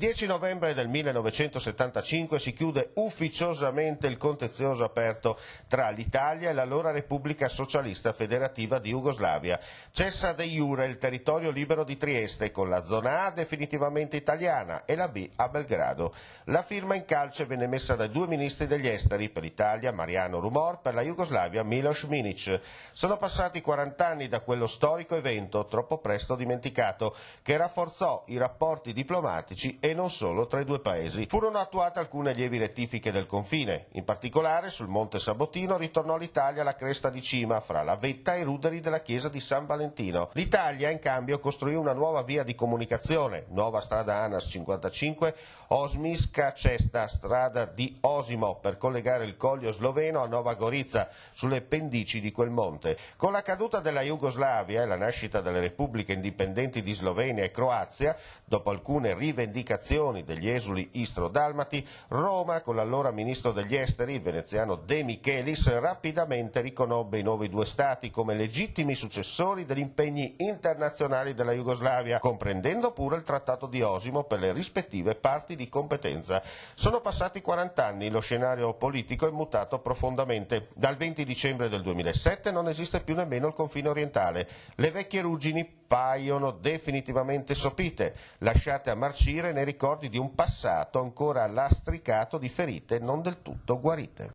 10 novembre del 1975 si chiude ufficiosamente il contenzioso aperto tra l'Italia e l'allora Repubblica Socialista Federativa di Jugoslavia. Cessa de iure il territorio libero di Trieste, con la zona A definitivamente italiana e la B a Belgrado. La firma in calce venne messa dai due ministri degli esteri, per l'Italia Mariano Rumor, per la Jugoslavia Miloš Minić. Sono passati 40 anni da quello storico evento, troppo presto dimenticato, che rafforzò i rapporti diplomatici e non solo tra i due paesi. Furono attuate alcune lievi rettifiche del confine, in particolare sul Monte Sabotino ritornò l'Italia alla cresta di cima fra la vetta e i ruderi della chiesa di San Valentino. L'Italia in cambio costruì una nuova via di comunicazione, nuova strada ANAS 55, Osmiška cesta, strada di Osimo, per collegare il Collio Sloveno a Nova Gorica, sulle pendici di quel monte. Con la caduta della Jugoslavia e la nascita delle repubbliche indipendenti di Slovenia e Croazia, dopo alcune rivendicazioni degli esuli istro-dalmati, Roma, con l'allora ministro degli esteri, il veneziano De Michelis, rapidamente riconobbe i nuovi due stati come legittimi successori degli impegni internazionali della Jugoslavia, comprendendo pure il Trattato di Osimo per le rispettive parti di competenza. Sono passati 40 anni, lo scenario politico è mutato profondamente. Dal 20 dicembre del 2007 non esiste più nemmeno il confine orientale. Le vecchie ruggini paiono definitivamente sopite, lasciate a marcire nei ricordi di un passato ancora lastricato di ferite non del tutto guarite.